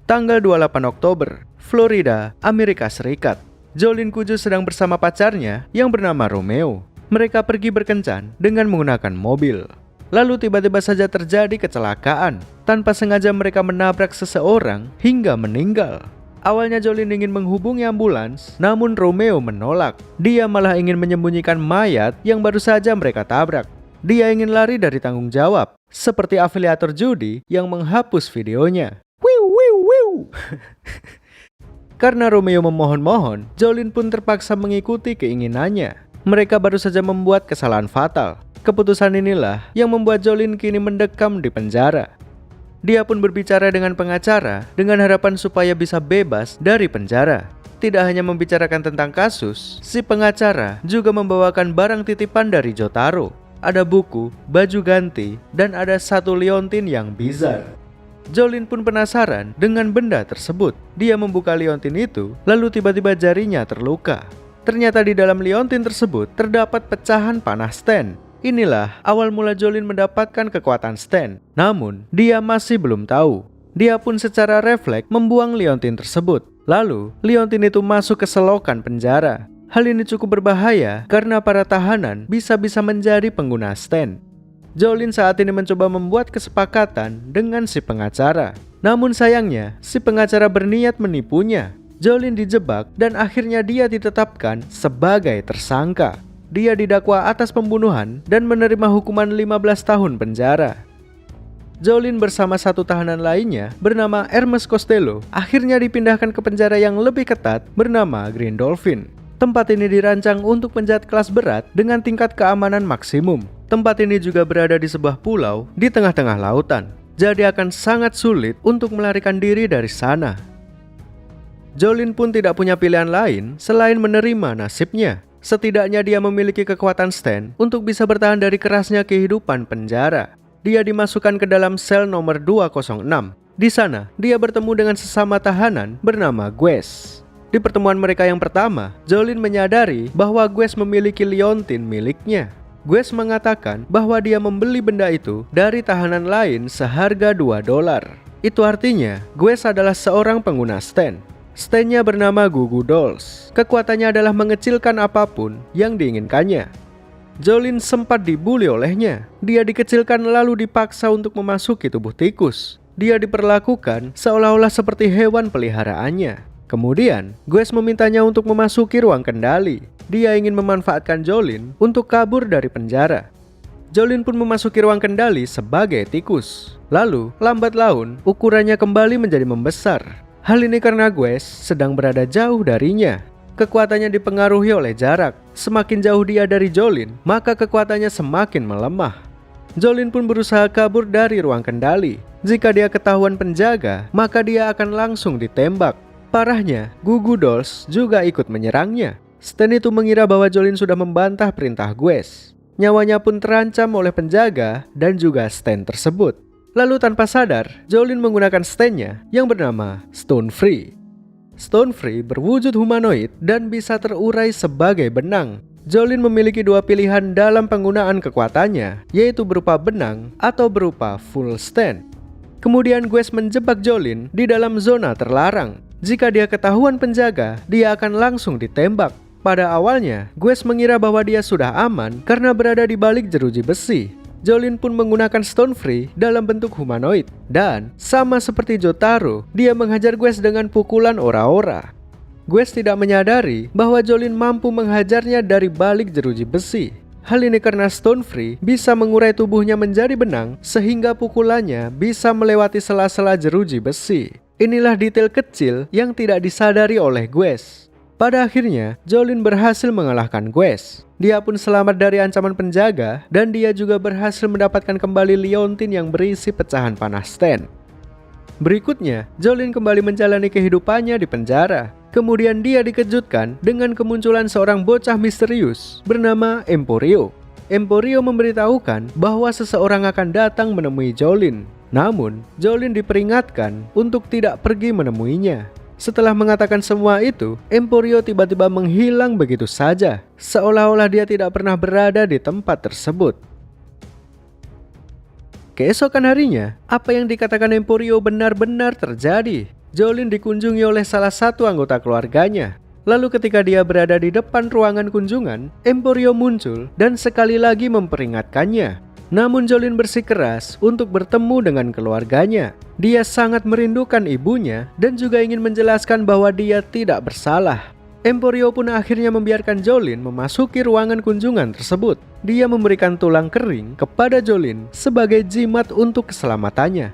Tanggal 28 Oktober, Florida, Amerika Serikat. Jolene Kujus sedang bersama pacarnya yang bernama Romeo. Mereka pergi berkencan dengan menggunakan mobil. Lalu tiba-tiba saja terjadi kecelakaan. Tanpa sengaja mereka menabrak seseorang hingga meninggal. Awalnya Jolene ingin menghubungi ambulans, namun Romeo menolak. Dia malah ingin menyembunyikan mayat yang baru saja mereka tabrak. Dia ingin lari dari tanggung jawab, seperti afiliator judi yang menghapus videonya. Wiu wiu wiu. Karena Romeo memohon-mohon, Jolene pun terpaksa mengikuti keinginannya. Mereka baru saja membuat kesalahan fatal. Keputusan inilah yang membuat Jolene kini mendekam di penjara. Dia pun berbicara dengan pengacara dengan harapan supaya bisa bebas dari penjara. Tidak hanya membicarakan tentang kasus, si pengacara juga membawakan barang titipan dari Jotaro. Ada buku, baju ganti, dan ada satu liontin yang bizar. Jolene pun penasaran dengan benda tersebut. Dia membuka liontin itu, lalu tiba-tiba jarinya terluka. Ternyata di dalam liontin tersebut terdapat pecahan panah Stan. Inilah awal mula Jolene mendapatkan kekuatan Stan. Namun, dia masih belum tahu. Dia pun secara refleks membuang liontin tersebut. Lalu, liontin itu masuk ke selokan penjara. Hal ini cukup berbahaya karena para tahanan bisa-bisa menjadi pengguna Stan. Jolene saat ini mencoba membuat kesepakatan dengan si pengacara. Namun sayangnya, si pengacara berniat menipunya. Jolene dijebak dan akhirnya dia ditetapkan sebagai tersangka. Dia didakwa atas pembunuhan dan menerima hukuman 15 tahun penjara. Jolene bersama satu tahanan lainnya bernama Hermes Costello akhirnya dipindahkan ke penjara yang lebih ketat bernama Green Dolphin. Tempat ini dirancang untuk penjahat kelas berat dengan tingkat keamanan maksimum. Tempat ini juga berada di sebuah pulau di tengah-tengah lautan. Jadi akan sangat sulit untuk melarikan diri dari sana. Jolene pun tidak punya pilihan lain selain menerima nasibnya. Setidaknya dia memiliki kekuatan Stan untuk bisa bertahan dari kerasnya kehidupan penjara. Dia dimasukkan ke dalam sel nomor 206. Di sana, dia bertemu dengan sesama tahanan bernama Gues. Di pertemuan mereka yang pertama, Jolene menyadari bahwa Gues memiliki liontin miliknya. Gues mengatakan bahwa dia membeli benda itu dari tahanan lain seharga $2. Itu artinya, Gues adalah seorang pengguna Stan. Stan-nya bernama Goo Goo Dolls. Kekuatannya adalah mengecilkan apapun yang diinginkannya. Jolene sempat dibully olehnya. Dia dikecilkan lalu dipaksa untuk memasuki tubuh tikus. Dia diperlakukan seolah-olah seperti hewan peliharaannya. Kemudian, Gues memintanya untuk memasuki ruang kendali. Dia ingin memanfaatkan Jolene untuk kabur dari penjara. Jolene pun memasuki ruang kendali sebagai tikus. Lalu, lambat laun, ukurannya kembali menjadi membesar. Hal ini karena Gues sedang berada jauh darinya. Kekuatannya dipengaruhi oleh jarak. Semakin jauh dia dari Jolene, maka kekuatannya semakin melemah. Jolene pun berusaha kabur dari ruang kendali. Jika dia ketahuan penjaga, maka dia akan langsung ditembak. Parahnya, Goo Goo Dolls juga ikut menyerangnya. Stan itu mengira bahwa Jolene sudah membantah perintah Gues. Nyawanya pun terancam oleh penjaga dan juga Stan tersebut. Lalu tanpa sadar, Jolene menggunakan Stan-nya yang bernama Stone Free. Stone Free berwujud humanoid dan bisa terurai sebagai benang. Jolene memiliki dua pilihan dalam penggunaan kekuatannya, yaitu berupa benang atau berupa full Stan. Kemudian Gues menjebak Jolene di dalam zona terlarang. Jika dia ketahuan penjaga, dia akan langsung ditembak. Pada awalnya, Gues mengira bahwa dia sudah aman karena berada di balik jeruji besi. Jolene pun menggunakan Stone Free dalam bentuk humanoid. Dan, sama seperti Jotaro, dia menghajar Gues dengan pukulan ora-ora. Gues tidak menyadari bahwa Jolene mampu menghajarnya dari balik jeruji besi. Hal ini karena Stone Free bisa mengurai tubuhnya menjadi benang sehingga pukulannya bisa melewati sela-sela jeruji besi. Inilah detail kecil yang tidak disadari oleh Gues. Pada akhirnya, Jolene berhasil mengalahkan Gues. Dia pun selamat dari ancaman penjaga dan dia juga berhasil mendapatkan kembali liontin yang berisi pecahan panah Stan. Berikutnya, Jolene kembali menjalani kehidupannya di penjara. Kemudian dia dikejutkan dengan kemunculan seorang bocah misterius bernama Emporio. Emporio memberitahukan bahwa seseorang akan datang menemui Jolene. Namun, Jolene diperingatkan untuk tidak pergi menemuinya. Setelah mengatakan semua itu, Emporio tiba-tiba menghilang begitu saja, seolah-olah dia tidak pernah berada di tempat tersebut. Keesokan harinya, apa yang dikatakan Emporio benar-benar terjadi. Jolin dikunjungi oleh salah satu anggota keluarganya. Lalu ketika dia berada di depan ruangan kunjungan, Emporio muncul dan sekali lagi memperingatkannya. Namun Jolin bersikeras untuk bertemu dengan keluarganya. Dia sangat merindukan ibunya dan juga ingin menjelaskan bahwa dia tidak bersalah. Emporio pun akhirnya membiarkan Jolin memasuki ruangan kunjungan tersebut. Dia memberikan tulang kering kepada Jolin sebagai jimat untuk keselamatannya.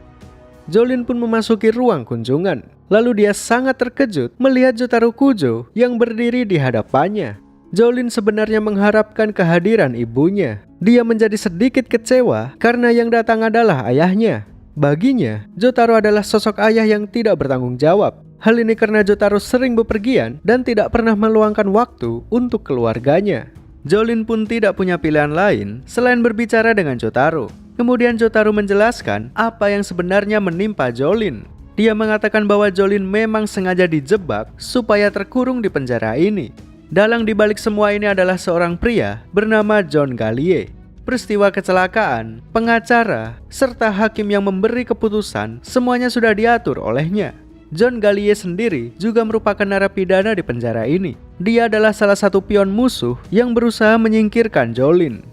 Jolin pun memasuki ruang kunjungan. Lalu dia sangat terkejut melihat Jotaro Kujo yang berdiri di hadapannya. Jolin sebenarnya mengharapkan kehadiran ibunya. Dia menjadi sedikit kecewa karena yang datang adalah ayahnya. Baginya, Jotaro adalah sosok ayah yang tidak bertanggung jawab. Hal ini karena Jotaro sering bepergian dan tidak pernah meluangkan waktu untuk keluarganya. Jolin pun tidak punya pilihan lain selain berbicara dengan Jotaro. Kemudian Jotaro menjelaskan apa yang sebenarnya menimpa Jolin. Dia mengatakan bahwa Jolin memang sengaja dijebak supaya terkurung di penjara ini. Dalang dibalik semua ini adalah seorang pria bernama John Gallier. Peristiwa kecelakaan, pengacara, serta hakim yang memberi keputusan semuanya sudah diatur olehnya. John Gallier sendiri juga merupakan narapidana di penjara ini. Dia adalah salah satu pion musuh yang berusaha menyingkirkan Jolin.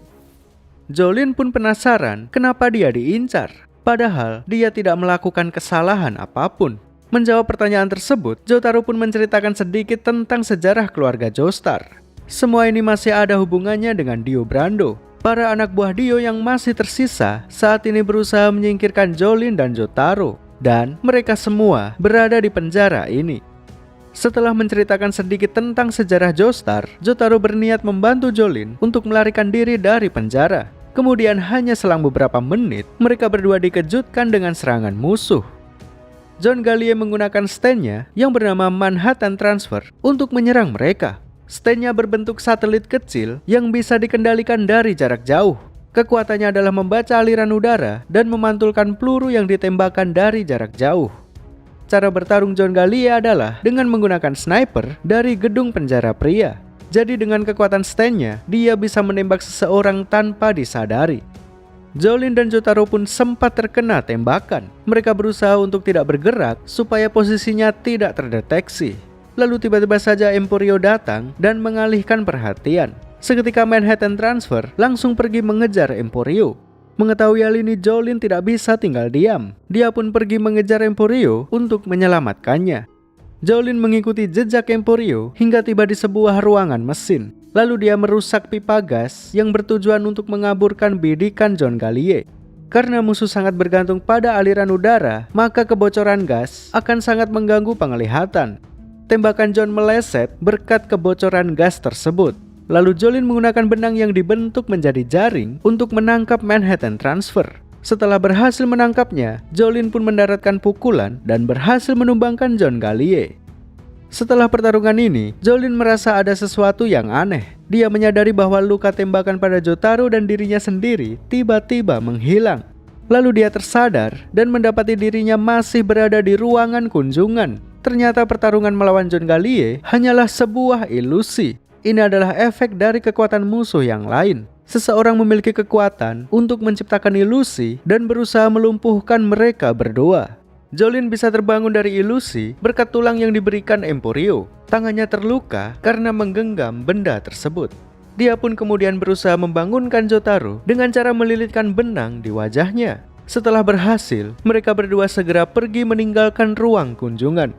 Jolin pun penasaran kenapa dia diincar, padahal dia tidak melakukan kesalahan apapun. Menjawab pertanyaan tersebut, Jotaro pun menceritakan sedikit tentang sejarah keluarga Joestar. Semua ini masih ada hubungannya dengan Dio Brando. Para anak buah Dio yang masih tersisa saat ini berusaha menyingkirkan Jolin dan Jotaro. Dan mereka semua berada di penjara ini. Setelah menceritakan sedikit tentang sejarah Joestar, Jotaro berniat membantu Jolin untuk melarikan diri dari penjara. Kemudian hanya selang beberapa menit, mereka berdua dikejutkan dengan serangan musuh. John Gallier menggunakan stand-nya yang bernama Manhattan Transfer untuk menyerang mereka. Stand-nya berbentuk satelit kecil yang bisa dikendalikan dari jarak jauh. Kekuatannya adalah membaca aliran udara dan memantulkan peluru yang ditembakkan dari jarak jauh. Cara bertarung John Gallier adalah dengan menggunakan sniper dari gedung penjara pria. Jadi dengan kekuatan stand-nya, dia bisa menembak seseorang tanpa disadari. Jolin dan Jotaro pun sempat terkena tembakan. Mereka berusaha untuk tidak bergerak supaya posisinya tidak terdeteksi. Lalu tiba-tiba saja Emporio datang dan mengalihkan perhatian. Seketika Manhattan Transfer langsung pergi mengejar Emporio. Mengetahui hal ini, Jolin tidak bisa tinggal diam. Dia pun pergi mengejar Emporio untuk menyelamatkannya. Jolin mengikuti jejak Emporio hingga tiba di sebuah ruangan mesin. Lalu dia merusak pipa gas yang bertujuan untuk mengaburkan bidikan John Gallier. Karena musuh sangat bergantung pada aliran udara, maka kebocoran gas akan sangat mengganggu penglihatan. Tembakan John meleset berkat kebocoran gas tersebut. Lalu Jolin menggunakan benang yang dibentuk menjadi jaring untuk menangkap Manhattan Transfer. Setelah berhasil menangkapnya, Jolin pun mendaratkan pukulan dan berhasil menumbangkan John Gallier. Setelah pertarungan ini, Jolin merasa ada sesuatu yang aneh. Dia menyadari bahwa luka tembakan pada Jotaro dan dirinya sendiri tiba-tiba menghilang. Lalu dia tersadar dan mendapati dirinya masih berada di ruangan kunjungan. Ternyata pertarungan melawan John Gallier hanyalah sebuah ilusi. Ini adalah efek dari kekuatan musuh yang lain. Seseorang memiliki kekuatan untuk menciptakan ilusi dan berusaha melumpuhkan mereka berdua. Jolin bisa terbangun dari ilusi berkat tulang yang diberikan Emporio. Tangannya terluka karena menggenggam benda tersebut. Dia pun kemudian berusaha membangunkan Jotaro dengan cara melilitkan benang di wajahnya. Setelah berhasil, mereka berdua segera pergi meninggalkan ruang kunjungan.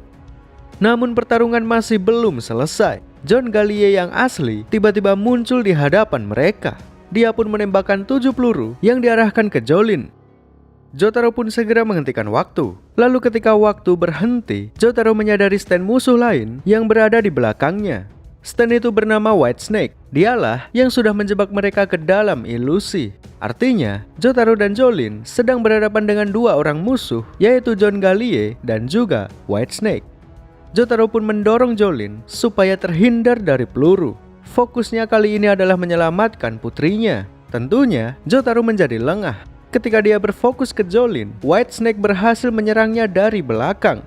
Namun pertarungan masih belum selesai. John Gallier yang asli tiba-tiba muncul di hadapan mereka. Dia pun menembakkan 7 peluru yang diarahkan ke Jolin. Jotaro pun segera menghentikan waktu. Lalu ketika waktu berhenti, Jotaro menyadari stand musuh lain yang berada di belakangnya. Stand itu bernama White Snake. Dialah yang sudah menjebak mereka ke dalam ilusi. Artinya, Jotaro dan Jolin sedang berhadapan dengan dua orang musuh, yaitu John Gallier dan juga White Snake. Jotaro pun mendorong Jolin supaya terhindar dari peluru. Fokusnya kali ini adalah menyelamatkan putrinya. Tentunya, Jotaro menjadi lengah. Ketika dia berfokus ke Jolin, White Snake berhasil menyerangnya dari belakang.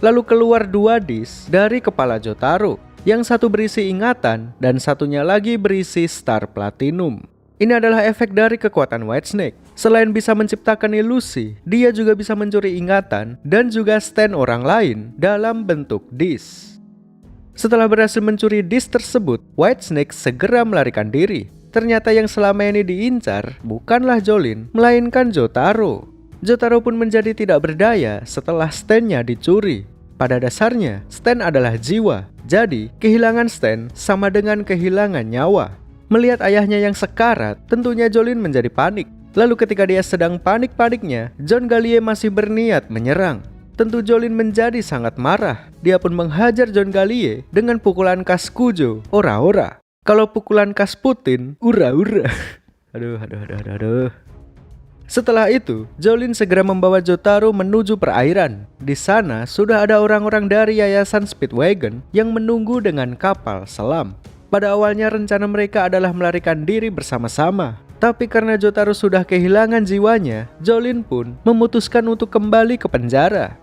Lalu keluar 2 disk dari kepala Jotaro. Yang satu berisi ingatan dan satunya lagi berisi Star Platinum. Ini adalah efek dari kekuatan White Snake. Selain bisa menciptakan ilusi, dia juga bisa mencuri ingatan dan juga stand orang lain dalam bentuk disk. Setelah berhasil mencuri disk tersebut, Whitesnake segera melarikan diri. Ternyata yang selama ini diincar bukanlah Jolene, melainkan Jotaro. Jotaro pun menjadi tidak berdaya setelah stand-nya dicuri. Pada dasarnya, stand adalah jiwa. Jadi, kehilangan stand sama dengan kehilangan nyawa. Melihat ayahnya yang sekarat, tentunya Jolene menjadi panik. Lalu ketika dia sedang panik-paniknya, John Gallier masih berniat menyerang. Tentu Jolene menjadi sangat marah. Dia pun menghajar John Gallier dengan pukulan khas Kujo, ora-ora. Kalau pukulan khas Putin, ura-ura. Aduh. Setelah itu, Jolene segera membawa Jotaro menuju perairan. Di sana sudah ada orang-orang dari Yayasan Speedwagon yang menunggu dengan kapal selam. Pada awalnya rencana mereka adalah melarikan diri bersama-sama. Tapi karena Jotaro sudah kehilangan jiwanya, Jolene pun memutuskan untuk kembali ke penjara.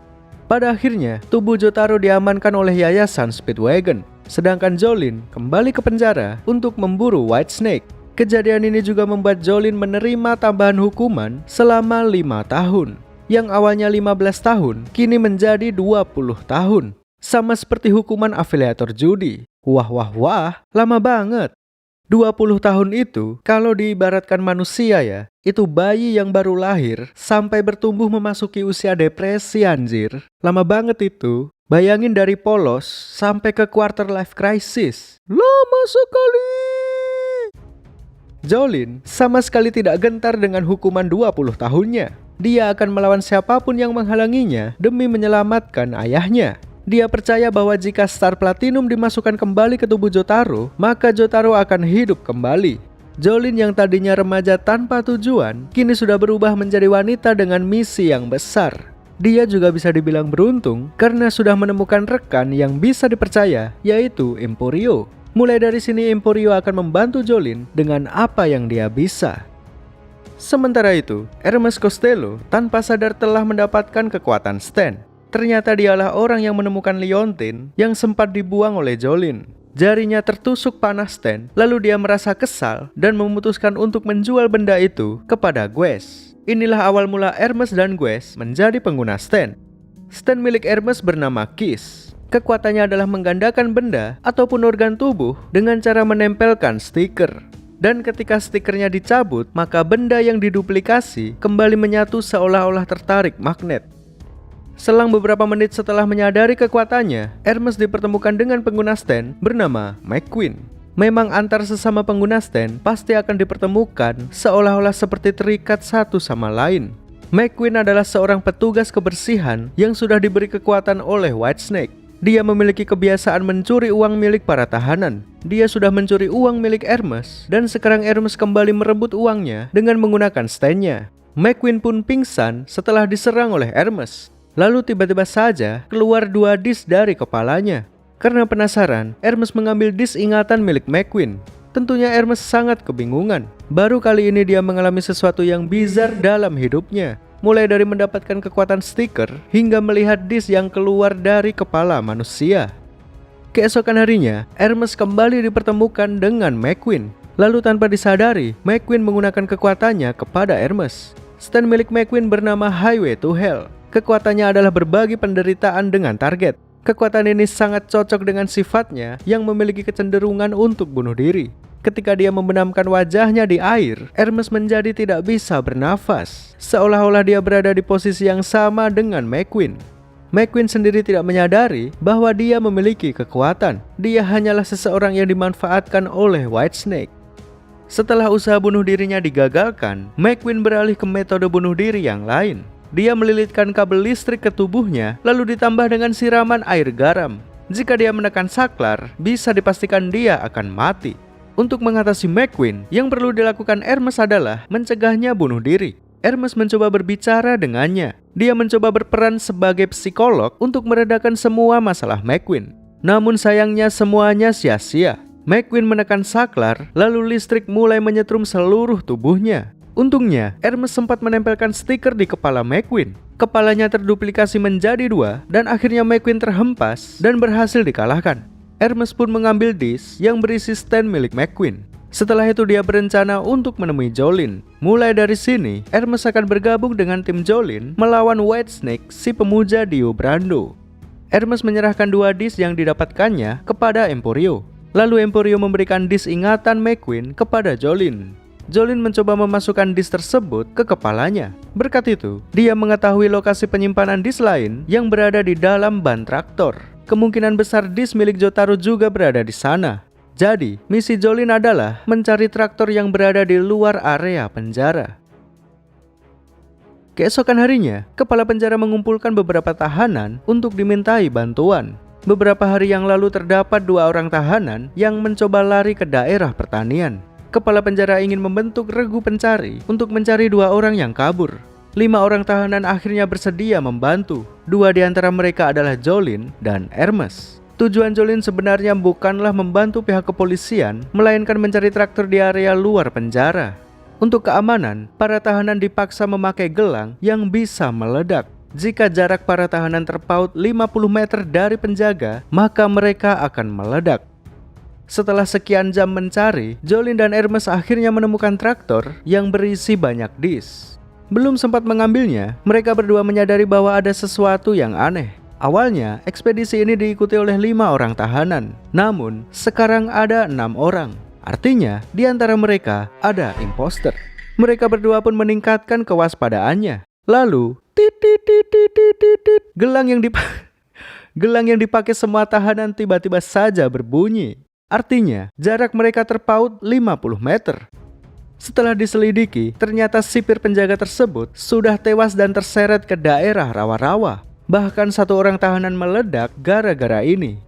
Pada akhirnya, tubuh Jotaro diamankan oleh Yayasan Speedwagon. Sedangkan Jolene kembali ke penjara untuk memburu Whitesnake. Kejadian ini juga membuat Jolene menerima tambahan hukuman selama 5 tahun. Yang awalnya 15 tahun, kini menjadi 20 tahun. Sama seperti hukuman afiliator judi. Wah, lama banget. 20 tahun itu, kalau diibaratkan manusia ya, itu bayi yang baru lahir sampai bertumbuh memasuki usia depresi anjir. Lama banget itu. Bayangin dari polos sampai ke quarter life crisis. Lama sekali. Jolene sama sekali tidak gentar dengan hukuman 20 tahunnya. Dia akan melawan siapapun yang menghalanginya demi menyelamatkan ayahnya. Dia percaya bahwa jika Star Platinum dimasukkan kembali ke tubuh Jotaro, maka Jotaro akan hidup kembali. Jolene yang tadinya remaja tanpa tujuan, kini sudah berubah menjadi wanita dengan misi yang besar. Dia juga bisa dibilang beruntung karena sudah menemukan rekan yang bisa dipercaya, yaitu Emporio. Mulai dari sini Emporio akan membantu Jolene dengan apa yang dia bisa. Sementara itu, Hermes Costello tanpa sadar telah mendapatkan kekuatan Stan. Ternyata dialah orang yang menemukan liontin yang sempat dibuang oleh Jolene. Jarinya tertusuk panah Stan, lalu dia merasa kesal dan memutuskan untuk menjual benda itu kepada Guess. Inilah awal mula Hermes dan Guess menjadi pengguna Stan. Stan milik Hermes bernama Kiss. Kekuatannya adalah menggandakan benda ataupun organ tubuh dengan cara menempelkan stiker. Dan ketika stikernya dicabut, maka benda yang diduplikasi kembali menyatu seolah-olah tertarik magnet. Selang beberapa menit setelah menyadari kekuatannya, Hermes dipertemukan dengan pengguna Stan bernama McQueen. Memang antar sesama pengguna Stan pasti akan dipertemukan seolah-olah seperti terikat satu sama lain. McQueen adalah seorang petugas kebersihan yang sudah diberi kekuatan oleh Whitesnake. Dia memiliki kebiasaan mencuri uang milik para tahanan. Dia sudah mencuri uang milik Hermes dan sekarang Hermes kembali merebut uangnya dengan menggunakan Stan-nya. McQueen pun pingsan setelah diserang oleh Hermes. Lalu tiba-tiba saja keluar 2 disk dari kepalanya. Karena penasaran, Hermes mengambil disk ingatan milik McQueen. Tentunya Hermes sangat kebingungan. Baru kali ini dia mengalami sesuatu yang bizar dalam hidupnya. Mulai dari mendapatkan kekuatan stiker hingga melihat disk yang keluar dari kepala manusia. Keesokan harinya, Hermes kembali dipertemukan dengan McQueen. Lalu tanpa disadari, McQueen menggunakan kekuatannya kepada Hermes. Stand milik McQueen bernama Highway to Hell. Kekuatannya adalah berbagi penderitaan dengan target. Kekuatan ini sangat cocok dengan sifatnya yang memiliki kecenderungan untuk bunuh diri. Ketika dia membenamkan wajahnya di air, Hermes menjadi tidak bisa bernafas. Seolah-olah dia berada di posisi yang sama dengan McQueen. McQueen sendiri tidak menyadari bahwa dia memiliki kekuatan. Dia hanyalah seseorang yang dimanfaatkan oleh Whitesnake. Setelah usaha bunuh dirinya digagalkan, McQueen beralih ke metode bunuh diri yang lain. Dia melilitkan kabel listrik ke tubuhnya, lalu ditambah dengan siraman air garam. Jika dia menekan saklar, bisa dipastikan dia akan mati. Untuk mengatasi McQueen, yang perlu dilakukan Hermes adalah mencegahnya bunuh diri. Hermes mencoba berbicara dengannya. Dia mencoba berperan sebagai psikolog untuk meredakan semua masalah McQueen. Namun sayangnya semuanya sia-sia. McQueen menekan saklar, lalu listrik mulai menyetrum seluruh tubuhnya. Untungnya, Hermes sempat menempelkan stiker di kepala McQueen. Kepalanya terduplikasi menjadi 2 dan akhirnya McQueen terhempas dan berhasil dikalahkan. Hermes pun mengambil disk yang berisi stand milik McQueen. Setelah itu dia berencana untuk menemui Jolin. Mulai dari sini, Hermes akan bergabung dengan tim Jolin melawan Whitesnake, si pemuja Dio Brando. Hermes menyerahkan 2 disk yang didapatkannya kepada Emporio. Lalu Emporio memberikan disk ingatan McQueen kepada Jolin. Jolin mencoba memasukkan disk tersebut ke kepalanya. Berkat itu, dia mengetahui lokasi penyimpanan disk lain yang berada di dalam ban traktor. Kemungkinan besar disk milik Jotaro juga berada di sana. Jadi, misi Jolin adalah mencari traktor yang berada di luar area penjara. Keesokan harinya, kepala penjara mengumpulkan beberapa tahanan untuk dimintai bantuan. Beberapa hari yang lalu terdapat 2 orang tahanan yang mencoba lari ke daerah pertanian. Kepala penjara ingin membentuk regu pencari untuk mencari 2 orang yang kabur. 5 orang tahanan akhirnya bersedia membantu. 2 di antara mereka adalah Jolin dan Hermes. Tujuan Jolin sebenarnya bukanlah membantu pihak kepolisian, melainkan mencari traktor di area luar penjara. Untuk keamanan, para tahanan dipaksa memakai gelang yang bisa meledak. Jika jarak para tahanan terpaut 50 meter dari penjaga, maka mereka akan meledak. Setelah sekian jam mencari, Jolin dan Hermes akhirnya menemukan traktor yang berisi banyak disk. Belum sempat mengambilnya, mereka berdua menyadari bahwa ada sesuatu yang aneh. Awalnya, ekspedisi ini diikuti oleh 5 orang tahanan. Namun, sekarang ada 6 orang. Artinya, di antara mereka ada imposter. Mereka berdua pun meningkatkan kewaspadaannya. Lalu, gelang yang dipakai semua tahanan tiba-tiba saja berbunyi. Artinya, jarak mereka terpaut 50 meter. Setelah diselidiki, ternyata sipir penjaga tersebut sudah tewas dan terseret ke daerah rawa-rawa. Bahkan 1 orang tahanan meledak gara-gara ini.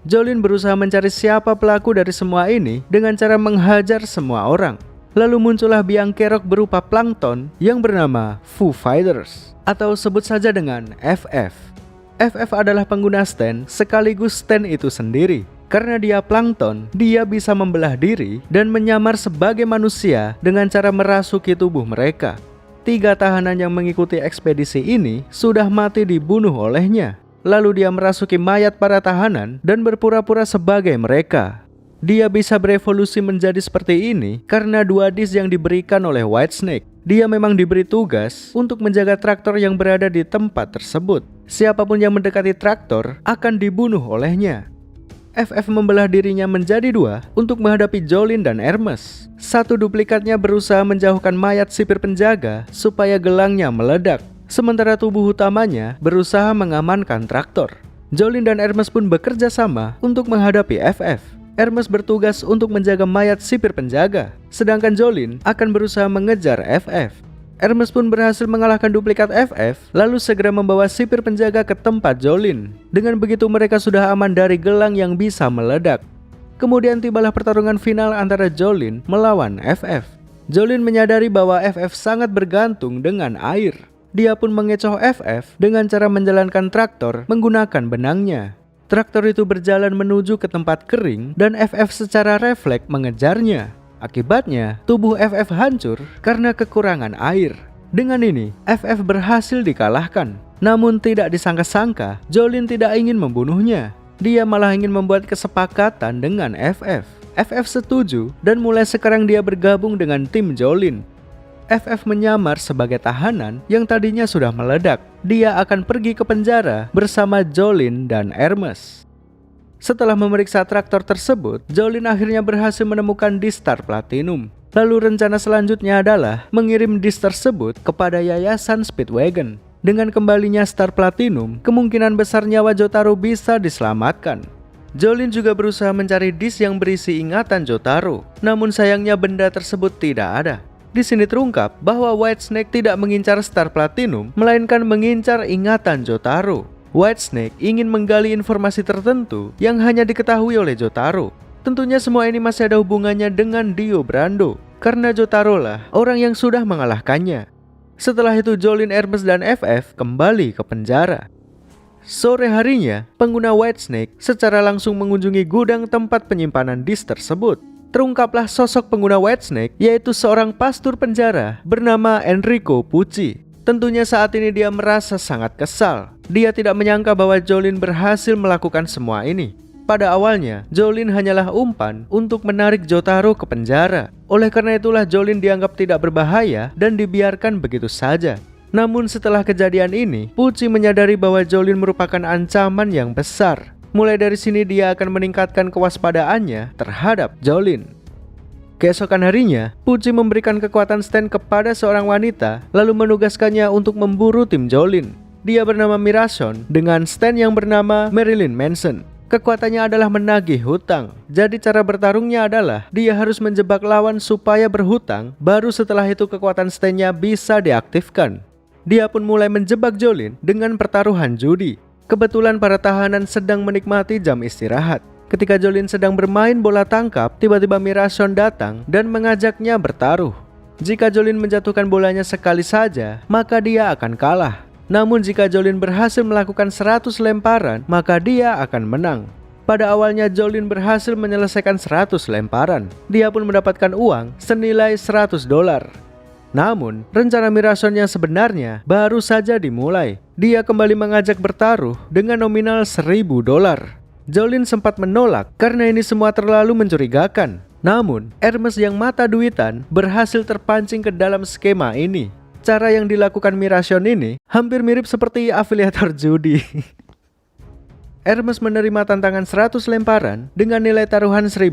Jolin berusaha mencari siapa pelaku dari semua ini dengan cara menghajar semua orang. Lalu muncullah biang kerok berupa plankton yang bernama Foo Fighters, atau sebut saja dengan FF. FF adalah pengguna stand sekaligus stand itu sendiri. Karena dia plankton, dia bisa membelah diri dan menyamar sebagai manusia dengan cara merasuki tubuh mereka. 3 tahanan yang mengikuti ekspedisi ini sudah mati dibunuh olehnya. Lalu dia merasuki mayat para tahanan dan berpura-pura sebagai mereka. Dia bisa berevolusi menjadi seperti ini karena 2 disk yang diberikan oleh Whitesnake. Dia memang diberi tugas untuk menjaga traktor yang berada di tempat tersebut. Siapapun yang mendekati traktor akan dibunuh olehnya. FF membelah dirinya menjadi 2 untuk menghadapi Jolin dan Hermes. 1 duplikatnya berusaha menjauhkan mayat sipir penjaga supaya gelangnya meledak. Sementara tubuh utamanya berusaha mengamankan traktor. Jolin dan Hermes pun bekerja sama untuk menghadapi FF. Hermes bertugas untuk menjaga mayat sipir penjaga, sedangkan Jolin akan berusaha mengejar FF. Hermes pun berhasil mengalahkan duplikat FF, lalu segera membawa sipir penjaga ke tempat Jolin. Dengan begitu mereka sudah aman dari gelang yang bisa meledak. Kemudian tibalah pertarungan final antara Jolin melawan FF. Jolin menyadari bahwa FF sangat bergantung dengan air. Dia pun mengecoh FF dengan cara menjalankan traktor menggunakan benangnya. Traktor itu berjalan menuju ke tempat kering dan FF secara refleks mengejarnya. Akibatnya, tubuh FF hancur karena kekurangan air. Dengan ini, FF berhasil dikalahkan. Namun tidak disangka-sangka, Jolin tidak ingin membunuhnya. Dia malah ingin membuat kesepakatan dengan FF. FF setuju dan mulai sekarang dia bergabung dengan tim Jolin. FF menyamar sebagai tahanan yang tadinya sudah meledak. Dia akan pergi ke penjara bersama Jolin dan Hermes. Setelah memeriksa traktor tersebut, Jolin akhirnya berhasil menemukan disk Star Platinum. Lalu rencana selanjutnya adalah mengirim disk tersebut kepada Yayasan Speedwagon. Dengan kembalinya Star Platinum, kemungkinan besar nyawa Jotaro bisa diselamatkan. Jolin juga berusaha mencari disk yang berisi ingatan Jotaro. Namun sayangnya benda tersebut tidak ada. Di sini terungkap bahwa Whitesnake tidak mengincar Star Platinum, melainkan mengincar ingatan Jotaro. Whitesnake ingin menggali informasi tertentu yang hanya diketahui oleh Jotaro. Tentunya semua ini masih ada hubungannya dengan Dio Brando, karena Jotaro lah orang yang sudah mengalahkannya. Setelah itu Jolin, Hermes, dan FF kembali ke penjara. Sore harinya, pengguna Whitesnake secara langsung mengunjungi gudang tempat penyimpanan disk tersebut. Terungkaplah sosok pengguna Whitesnake, yaitu seorang pastur penjara bernama Enrico Pucci. Tentunya saat ini dia merasa sangat kesal. Dia tidak menyangka bahwa Jolin berhasil melakukan semua ini. Pada awalnya, Jolin hanyalah umpan untuk menarik Jotaro ke penjara. Oleh karena itulah Jolin dianggap tidak berbahaya dan dibiarkan begitu saja. Namun setelah kejadian ini, Pucci menyadari bahwa Jolin merupakan ancaman yang besar. Mulai dari sini dia akan meningkatkan kewaspadaannya terhadap Jolin. Keesokan harinya, Pucci memberikan kekuatan Stan kepada seorang wanita, lalu menugaskannya untuk memburu tim Jolin. Dia bernama Mirason dengan Stan yang bernama Marilyn Manson. Kekuatannya adalah menagih hutang. Jadi cara bertarungnya adalah dia harus menjebak lawan supaya berhutang, baru setelah itu kekuatan Stan-nya bisa diaktifkan. Dia pun mulai menjebak Jolin dengan pertaruhan judi. Kebetulan para tahanan sedang menikmati jam istirahat. Ketika Jolin sedang bermain bola tangkap, tiba-tiba Mirason datang dan mengajaknya bertaruh. Jika Jolin menjatuhkan bolanya sekali saja, maka dia akan kalah. Namun jika Jolin berhasil melakukan 100 lemparan, maka dia akan menang. Pada awalnya Jolin berhasil menyelesaikan 100 lemparan. Dia pun mendapatkan uang senilai $100. Namun, rencana Mirason yang sebenarnya baru saja dimulai. Dia kembali mengajak bertaruh dengan nominal $1000. Jolin sempat menolak karena ini semua terlalu mencurigakan. Namun, Hermes yang mata duitan berhasil terpancing ke dalam skema ini. Cara yang dilakukan Mirason ini hampir mirip seperti afiliator judi. Hermes menerima tantangan 100 lemparan dengan nilai taruhan $1000.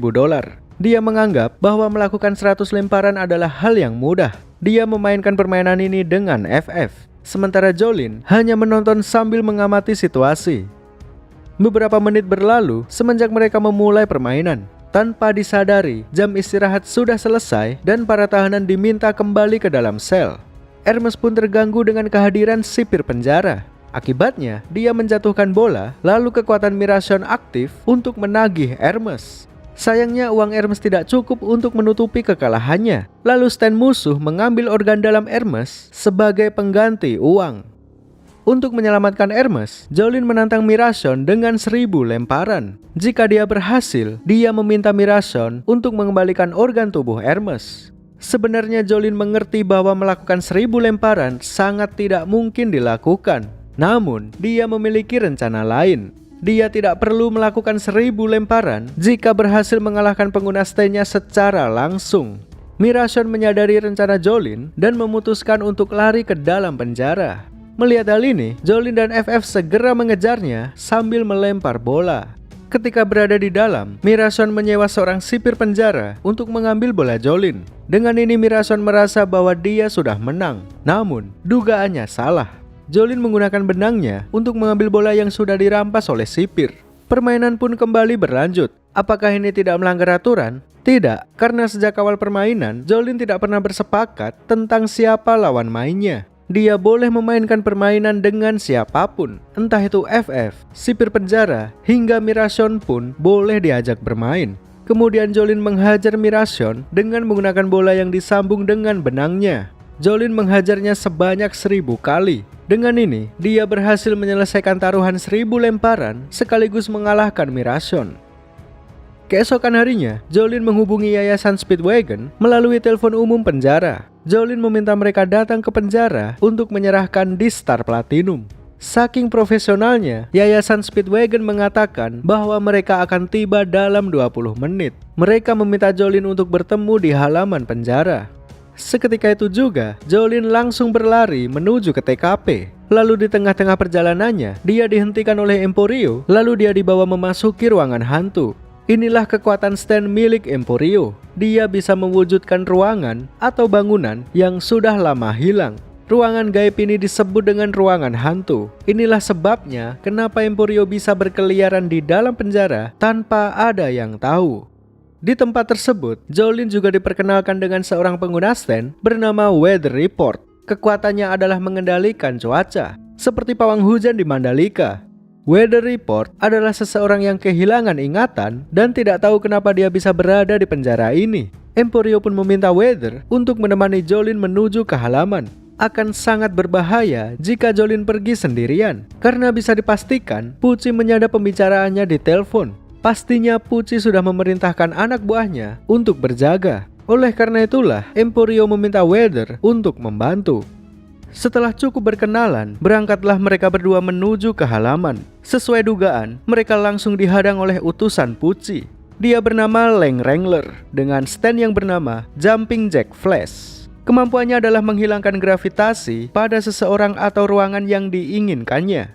Dia menganggap bahwa melakukan 100 lemparan adalah hal yang mudah. Dia memainkan permainan ini dengan FF. Sementara Jolin hanya menonton sambil mengamati situasi. Beberapa menit berlalu semenjak mereka memulai permainan. Tanpa disadari, jam istirahat sudah selesai dan para tahanan diminta kembali ke dalam sel. Hermes pun terganggu dengan kehadiran sipir penjara. Akibatnya, dia menjatuhkan bola, lalu kekuatan Mirason aktif untuk menagih Hermes. Sayangnya uang Hermes tidak cukup untuk menutupi kekalahannya. Lalu Stan musuh mengambil organ dalam Hermes sebagai pengganti uang. Untuk menyelamatkan Hermes, Jolin menantang Mirason dengan 1000 lemparan. Jika dia berhasil, dia meminta Mirason untuk mengembalikan organ tubuh Hermes. Sebenarnya Jolin mengerti bahwa melakukan 1000 lemparan sangat tidak mungkin dilakukan. Namun, dia memiliki rencana lain. Dia tidak perlu melakukan 1000 lemparan jika berhasil mengalahkan pengguna Stan-nya secara langsung. Mirason menyadari rencana Jolin dan memutuskan untuk lari ke dalam penjara. Melihat hal ini, Jolin dan FF segera mengejarnya sambil melempar bola. Ketika berada di dalam, Mirason menyewa seorang sipir penjara untuk mengambil bola Jolin. Dengan ini Mirason merasa bahwa dia sudah menang. Namun, dugaannya salah. Jolin menggunakan benangnya untuk mengambil bola yang sudah dirampas oleh sipir. Permainan pun kembali berlanjut. Apakah ini tidak melanggar aturan? Tidak, karena sejak awal permainan, Jolin tidak pernah bersepakat tentang siapa lawan mainnya. Dia boleh memainkan permainan dengan siapapun, entah itu FF, sipir penjara, hingga Mirason pun boleh diajak bermain. Kemudian Jolin menghajar Mirason dengan menggunakan bola yang disambung dengan benangnya. Jolin menghajarnya sebanyak 1000 kali. Dengan ini, dia berhasil menyelesaikan taruhan 1000 lemparan sekaligus mengalahkan Mirason. Keesokan harinya, Jolin menghubungi Yayasan Speedwagon melalui telepon umum penjara. Jolin meminta mereka datang ke penjara untuk menyerahkan Distar Platinum. Saking profesionalnya, Yayasan Speedwagon mengatakan bahwa mereka akan tiba dalam 20 menit. Mereka meminta Jolin untuk bertemu di halaman penjara. Seketika itu juga, Jolin langsung berlari menuju ke TKP. Lalu di tengah-tengah perjalanannya, dia dihentikan oleh Emporio, lalu dia dibawa memasuki ruangan hantu. Inilah kekuatan Stan milik Emporio. Dia bisa mewujudkan ruangan atau bangunan yang sudah lama hilang. Ruangan gaib ini disebut dengan ruangan hantu. Inilah sebabnya kenapa Emporio bisa berkeliaran di dalam penjara tanpa ada yang tahu. Di tempat tersebut, Jolin juga diperkenalkan dengan seorang pengguna Stan bernama Weather Report. Kekuatannya adalah mengendalikan cuaca, seperti pawang hujan di Mandalika. Weather Report adalah seseorang yang kehilangan ingatan dan tidak tahu kenapa dia bisa berada di penjara ini. Emporio pun meminta Weather untuk menemani Jolin menuju ke halaman. Akan sangat berbahaya jika Jolin pergi sendirian, karena bisa dipastikan Pucci menyadap pembicaraannya di telepon. Pastinya Pucci sudah memerintahkan anak buahnya untuk berjaga. Oleh karena itulah, Emporio meminta Weather untuk membantu. Setelah cukup berkenalan, berangkatlah mereka berdua menuju ke halaman. Sesuai dugaan, mereka langsung dihadang oleh utusan Pucci. Dia bernama Lang Wrangler dengan stand yang bernama Jumping Jack Flash. Kemampuannya adalah menghilangkan gravitasi pada seseorang atau ruangan yang diinginkannya.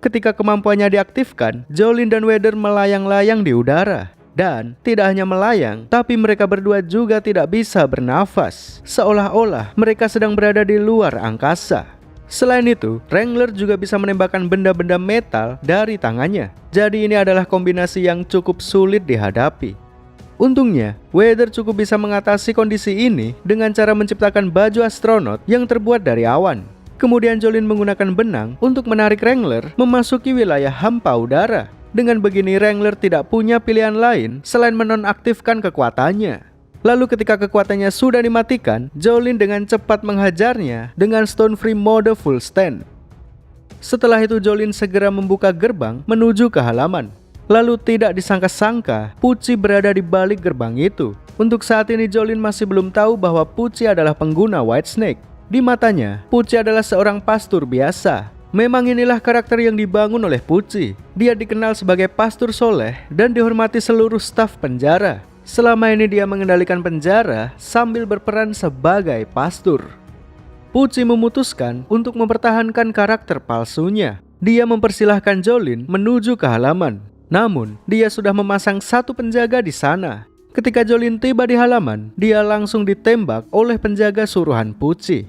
Ketika kemampuannya diaktifkan, Jolin dan Weather melayang-layang di udara. Dan tidak hanya melayang, tapi mereka berdua juga tidak bisa bernafas, seolah-olah mereka sedang berada di luar angkasa. Selain itu, Wrangler juga bisa menembakkan benda-benda metal dari tangannya. Jadi ini adalah kombinasi yang cukup sulit dihadapi. Untungnya, Weather cukup bisa mengatasi kondisi ini dengan cara menciptakan baju astronot yang terbuat dari awan. Kemudian Jolin menggunakan benang untuk menarik Wrangler memasuki wilayah hampa udara. Dengan begini, Wrangler tidak punya pilihan lain selain menonaktifkan kekuatannya. Lalu ketika kekuatannya sudah dimatikan, Jolin dengan cepat menghajarnya dengan Stone Free mode full stand. Setelah itu Jolin segera membuka gerbang menuju ke halaman. Lalu tidak disangka-sangka, Pucci berada di balik gerbang itu. Untuk saat ini Jolin masih belum tahu bahwa Pucci adalah pengguna Whitesnake. Di matanya, Pucci adalah seorang pastur biasa. Memang inilah karakter yang dibangun oleh Pucci. Dia dikenal sebagai pastur soleh dan dihormati seluruh staf penjara. Selama ini dia mengendalikan penjara sambil berperan sebagai pastur. Pucci memutuskan untuk mempertahankan karakter palsunya. Dia mempersilahkan Jolin menuju ke halaman. Namun, dia sudah memasang satu penjaga di sana. Ketika Jolin tiba di halaman, dia langsung ditembak oleh penjaga suruhan Pucci.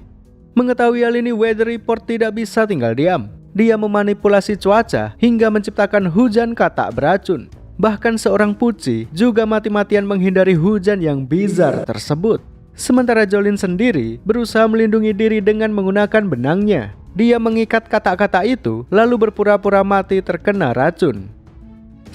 Mengetahui hal ini, Weather Report tidak bisa tinggal diam. Dia memanipulasi cuaca hingga menciptakan hujan katak beracun. Bahkan seorang Pucci juga mati-matian menghindari hujan yang bizar tersebut. Sementara Jolin sendiri berusaha melindungi diri dengan menggunakan benangnya. Dia mengikat katak-katak itu lalu berpura-pura mati terkena racun.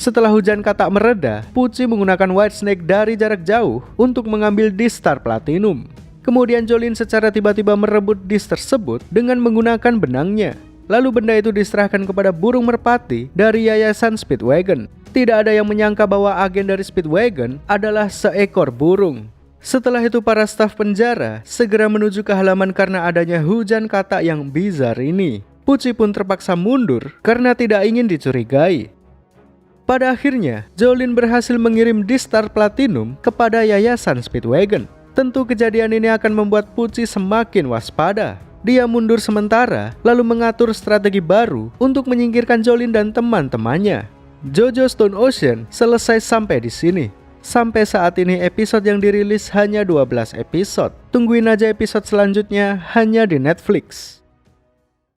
Setelah hujan katak mereda, Pucci menggunakan Whitesnake dari jarak jauh untuk mengambil disk Star Platinum. Kemudian Jolin secara tiba-tiba merebut disk tersebut dengan menggunakan benangnya. Lalu benda itu diserahkan kepada burung merpati dari Yayasan Speedwagon. Tidak ada yang menyangka bahwa agen dari Speedwagon adalah seekor burung. Setelah itu para staf penjara segera menuju ke halaman karena adanya hujan katak yang bizar ini. Pucci pun terpaksa mundur karena tidak ingin dicurigai. Pada akhirnya, Jolin berhasil mengirim disk Star Platinum kepada Yayasan Speedwagon. Tentu kejadian ini akan membuat Pucci semakin waspada. Dia mundur sementara, lalu mengatur strategi baru untuk menyingkirkan Jolin dan teman-temannya. JoJo Stone Ocean selesai sampai di sini. Sampai saat ini episode yang dirilis hanya 12 episode. Tungguin aja episode selanjutnya hanya di Netflix.